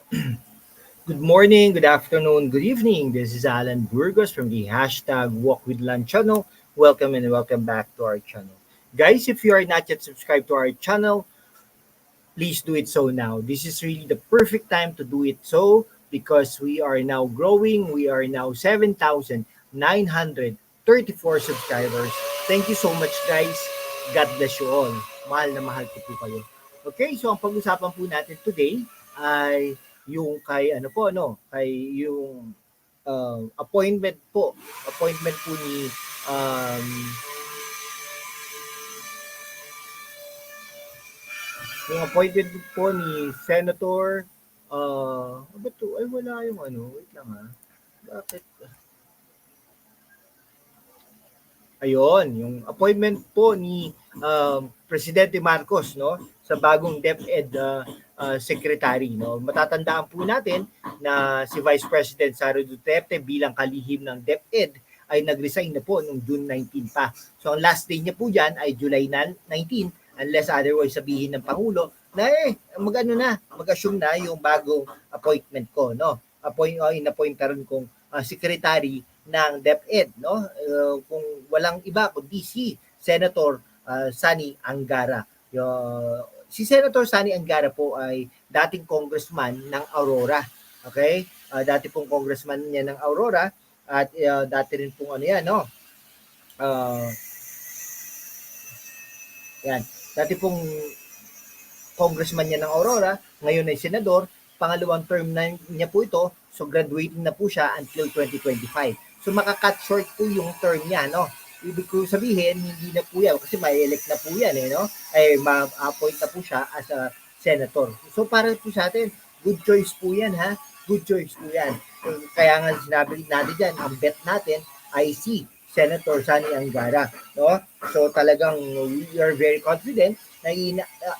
Good morning, good afternoon, good evening. This is Alan Burgos from the hashtag Walk with Lan channel. Welcome and welcome back to our channel. Guys, if you are not yet subscribed to our channel, please do it so now. This is really the perfect time to do it so because we are now growing. We are now 7,934 subscribers. Thank you so much guys. God bless you all. Mahal na mahal ko po kayo. Okay, so ang pag-usapan po natin today ay yung kay ano po ano, kay yung appointment po ni um, yung appointment po ni Senator ba to? Ay wala yung ano, wait lang ha. Bakit? Ayun, yung appointment po ni Presidente Marcos no sa bagong DepEd secretary no. Matatandaan po natin na si Vice President Sara Duterte bilang kalihim ng DepEd ay nag-resign na po noong June 19 pa. So ang last day niya po diyan ay July 19 unless otherwise sabihin ng pangulo na mag-ano na, mag-assume na yung bagong appointment ko no. In-appoint rin kong secretary ng DepEd no kung walang iba kundi si Senator Sani Angara. Si Senator Sani Angara po ay dating congressman ng Aurora. Okay? Dati pong congressman niya ng Aurora at dati rin pong ano yan no. Yan. Dati pong congressman niya ng Aurora, ngayon ay senador, pangalawang term na niya po ito, so graduating na po siya until 2025. So makakat short po yung term niya, no? Ibig ko sabihin, hindi na po yan, kasi may-elect na po yan, no? Ay ma-appoint na po siya as a senator. So para po sa atin, good choice po yan, ha? Good choice po yan. Kaya nga sinabi natin dyan, ang bet natin ay si Senator Sani Angara, no? So talagang we are very confident na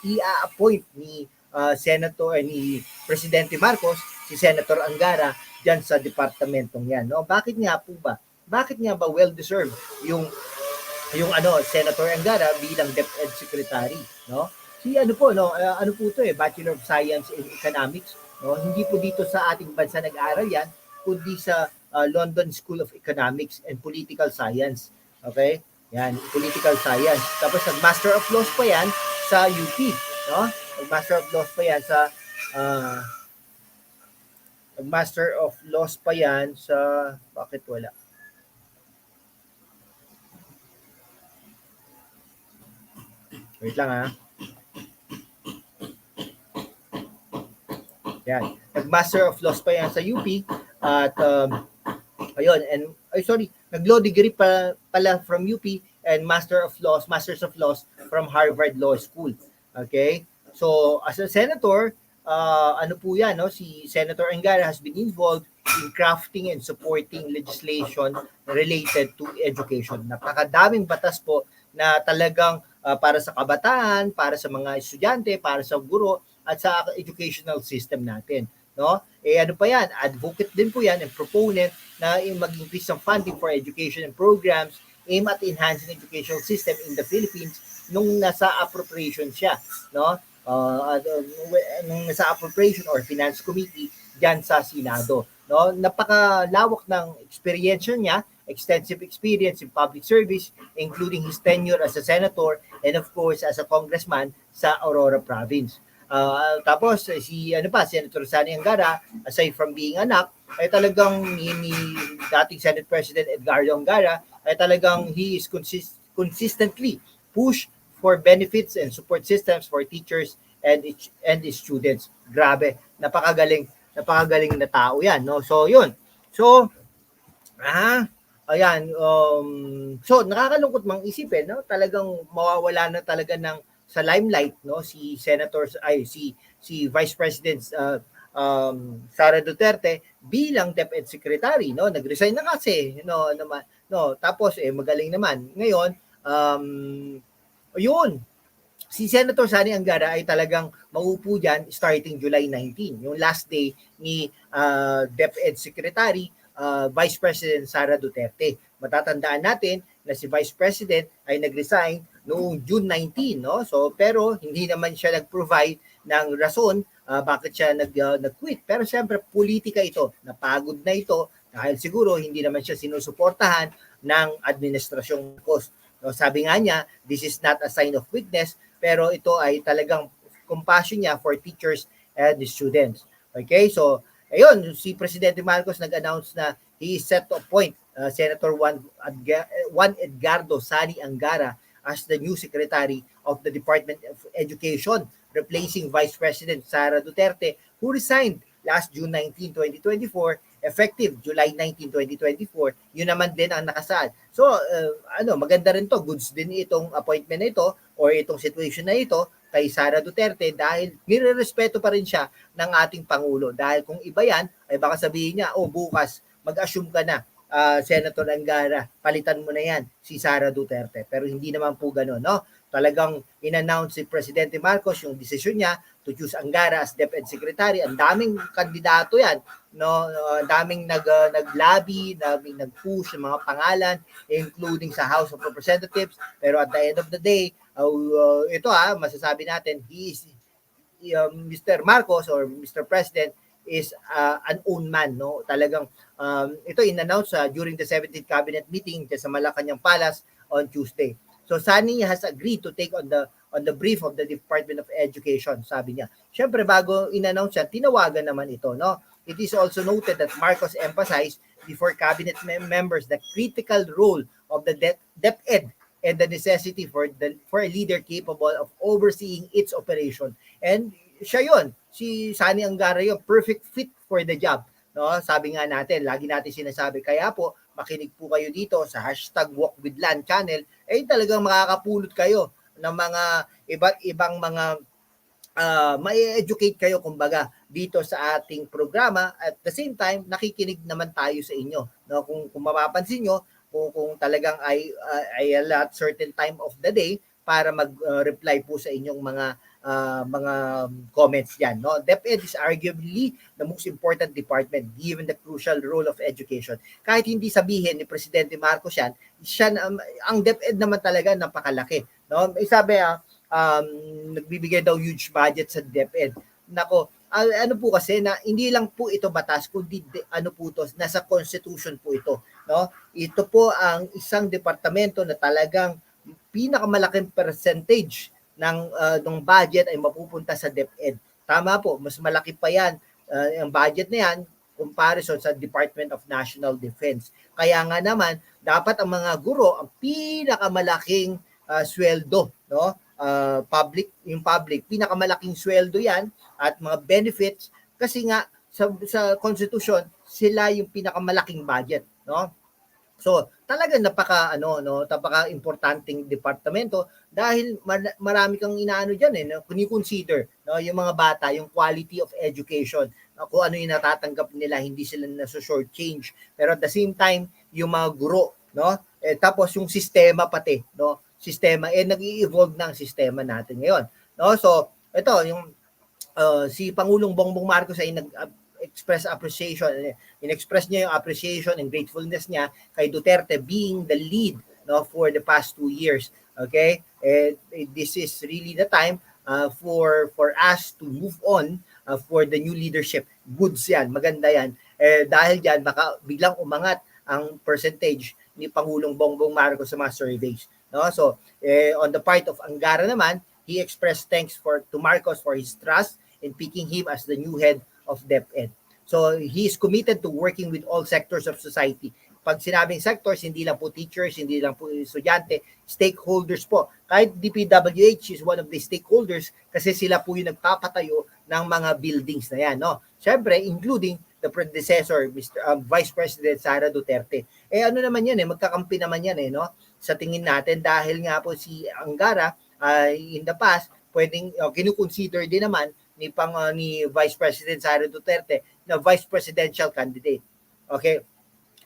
i-appoint ni Senator ni Presidente Marcos si Senator Angara diyan sa departamentong 'yan, no? Bakit nga po ba? Bakit nga ba well deserved yung ano Senator Angara bilang DepEd Secretary, no? Si ano po no, ano po 'to Bachelor of Science in Economics, no? Hindi po dito sa ating bansa nag-aaral 'yan, kundi sa London School of Economics and Political Science. Okay? Yan, political science. Tapos nag-Master of Laws pa yan sa UP, no? Nag-Master of Laws pa yan sa nag-Master of Laws pa yan sa bakit wala? Wait lang ha. Yan. Nag-Master of Laws pa yan sa UP at ayun, and nag-law degree pala from UP and Masters of Laws from Harvard Law School. Okay? So, as a senator, ano po yan, no? Si Senator Angara has been involved in crafting and supporting legislation related to education. Napakadaming batas po na talagang para sa kabataan, para sa mga estudyante, para sa guro, at sa educational system natin. No? Ano pa yan? Advocate din po yan and proponent na mag-increase ng funding for education and programs aim at enhancing educational system in the Philippines nung nasa appropriation siya, no? Nung nasa appropriation or finance committee diyan sa Senado, no? Napakalawak ng experience niya, extensive experience in public service including his tenure as a senator and of course as a congressman sa Aurora province. Tapos si Senator Sani Angara, aside from being anak, ay talagang ni dating Senate President Edgardo Angara ay talagang he is consistently push for benefits and support systems for teachers and students. Grabe, napakagaling na tao 'yan, no? So 'yun. So ayan, so nakakalungkot mang isipin, no? Talagang mawawala na talaga ng sa limelight no si si Vice President Sara Duterte bilang DepEd Secretary no, nag-resign na kasi tapos magaling naman ngayon yun si Senator Sani Angara ay talagang mauupo diyan starting July 19, yung last day ni DepEd Secretary Vice President Sara Duterte. Matatandaan natin na si Vice President ay nag-resign noong June 19, no? So pero hindi naman siya nag-provide ng rason bakit siya nag-quit. Pero siyempre, politika ito. Napagod na ito dahil siguro hindi naman siya sinusuportahan ng administrasyong Marcos. No, sabi nga niya, this is not a sign of weakness, pero ito ay talagang compassion niya for teachers and the students. Okay, so ayun, si Presidente Marcos nag-announce na he is set to appoint Senator Juan Edgardo Sani Angara as the new Secretary of the Department of Education, replacing Vice President Sara Duterte, who resigned last June 19, 2024, effective July 19, 2024. Yun naman din ang nakasaad. So, maganda rin to. Goods din itong appointment na ito or itong situation na ito kay Sara Duterte dahil nire-respeto pa rin siya ng ating Pangulo. Dahil kung iba yan, ay baka sabihin niya, bukas, mag-assume ka na, Senator Angara, palitan mo na yan si Sara Duterte. Pero hindi naman po gano'n, no? Talagang in-announce si Presidente Marcos yung desisyon niya to choose Angara as DepEd Secretary. Ang daming kandidato yan, no? Daming nag-lobby, daming nag-push ng mga pangalan, including sa House of Representatives. Pero at the end of the day, ito masasabi natin, he is Mr. Marcos or Mr. President is an own man, no? Talagang ito in-announce during the 17th cabinet meeting sa Malacanang Palace on Tuesday. So Sani has agreed to take on the brief of the Department of Education, sabi niya. Syempre bago in-announce yan, tinawagan naman ito, no? It is also noted that Marcos emphasized before cabinet members the critical role of the DepEd and the necessity for a leader capable of overseeing its operation. And siya yun, si Sani Angara yun, perfect fit for the job. No, sabi nga natin, lagi natin sinasabi, kaya po, makinig po kayo dito sa #WalkWithLan channel, talagang makakapulot kayo ng mga iba't ibang mga ma-educate kayo kumbaga dito sa ating programa. At the same time, nakikinig naman tayo sa inyo. No, kung mapapansin nyo, kung talagang ay at certain time of the day para mag-reply po sa inyong mga comments yan. No? DepEd is arguably the most important department given the crucial role of education. Kahit hindi sabihin ni Presidente Marcos yan, ang DepEd naman talaga napakalaki. No? Sabi nagbibigay daw huge budget sa DepEd. Nako, ano po kasi na hindi lang po ito batas kundi nasa constitution po ito, no? Ito po ang isang departamento na talagang pinakamalaking percentage ng budget ay mapupunta sa DepEd. Tama po, mas malaki pa yan ang budget na yan comparison sa Department of National Defense. Kaya nga naman dapat ang mga guro ang pinakamalaking sweldo, no? Public pinakamalaking sweldo yan at mga benefits kasi nga sa constitution sila yung pinakamalaking budget, no? So talagang napaka-importanting departamento dahil marami kang inaano diyan no? Kung i-consider no yung mga bata, yung quality of education, kung ano yung natatanggap nila, hindi sila short change. Pero at the same time, yung mga guro, no? Tapos yung sistema pati, no? Sistema nag-i-evolve na ang sistema natin ngayon, no? So ito yung si Pangulong Bongbong Marcos ay express niya yung appreciation and gratefulness niya kay Duterte being the lead no for the past 2 years. Okay, this is really the time for us to move on for the new leadership. Goods yan, maganda yan, dahil diyan baka biglang umangat ang percentage ni Pangulong Bongbong Marcos sa mga surveys, no? So on the part of Angara naman, he expressed thanks to Marcos for his trust in picking him as the new head of DepEd. So he is committed to working with all sectors of society. Pag sinabing sectors, hindi lang po teachers, hindi lang po estudyante, stakeholders po. Kahit DPWH is one of the stakeholders kasi sila po yung nagpapatayo ng mga buildings na yan, no? Siyempre, including the predecessor, Vice President Sara Duterte. Ano naman yan magkakampi naman yan no? Sa tingin natin dahil nga po si Angara in the past, pwedeng kinukonsider din naman ni Vice President Sara Duterte na vice presidential candidate. Okay?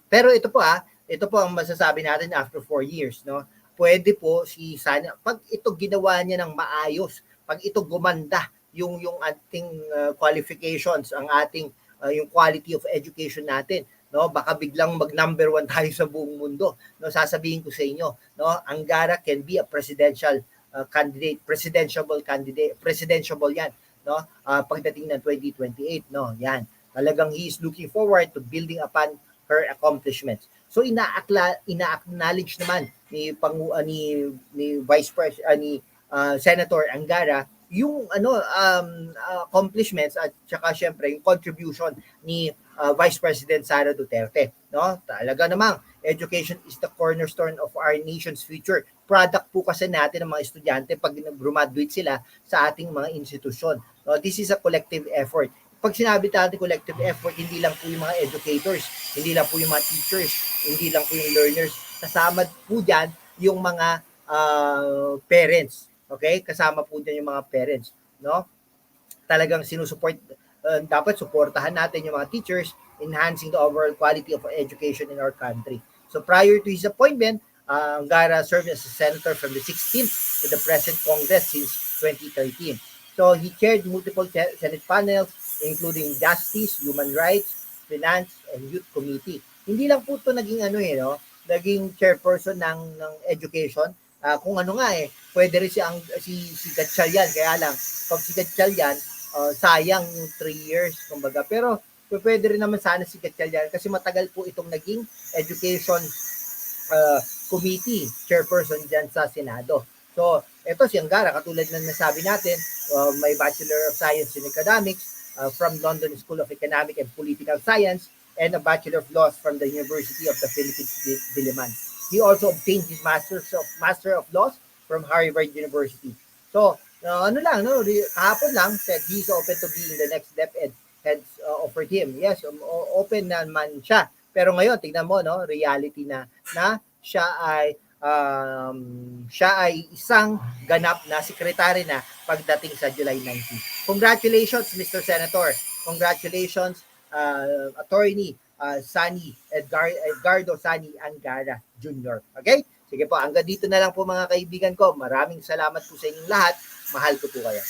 Pero ito po ang masasabi natin after 4 years, no? Pwede po si Sani, pag ito ginawa niya ng maayos, pag ito gumanda yung ating qualifications, ang ating yung quality of education natin, no? Baka biglang mag-number 1 tayo sa buong mundo, no? Sasabihin ko sa inyo, no? Angara can be a presidential candidate, presidential yan. no? Pagdating ng 2028, no? Yan. Talagang he is looking forward to building upon her accomplishments. So ina-acknowledge naman ni Vice President ni Senator Angara yung accomplishments at saka syempre yung contribution ni Vice President Sara Duterte, no? Talaga namang education is the cornerstone of our nation's future. Product po kasi natin ng mga estudyante pag graduate sila sa ating mga institusyon. No, this is a collective effort. Pag sinabi natin collective effort, hindi lang po yung mga educators, hindi lang po yung mga teachers, hindi lang po yung learners. Kasama po diyan yung mga parents. Okay? Kasama po diyan yung mga parents, no? Talagang sinusupport, dapat suportahan natin yung mga teachers, enhancing the overall quality of education in our country. So prior to his appointment, Angara served as a senator from the 16th to the present Congress since 2013. So he chaired multiple Senate panels, including Justice, Human Rights, Finance, and Youth Committee. Hindi lang po ito naging naging chairperson ng education. Kung pwede rin si Gatchalian. Kaya lang, pag si Gatchalian, sayang yung 3 years, kumbaga. Pero pwede rin naman sana si Gatchalian kasi matagal po itong naging education committee chairperson dyan sa Senado. So, ito si Angara, katulad ng nasabi natin, may Bachelor of Science in Economics from London School of Economic and Political Science and a Bachelor of Laws from the University of the Philippines, Diliman. He also obtained his Master of Laws from Harvard University. So, kahapon lang said he's open to being the next DepEd heads offered him. Yes, open naman siya. Pero ngayon, tingnan mo, no, reality na siya ay isang ganap na sekretary na pagdating sa July 19. Congratulations, Mr. Senator. Congratulations, Attorney Edgardo Sani Angara Jr. Okay? Sige po, hanggang dito na lang po mga kaibigan ko. Maraming salamat po sa inyong lahat. Mahal ko po kayo.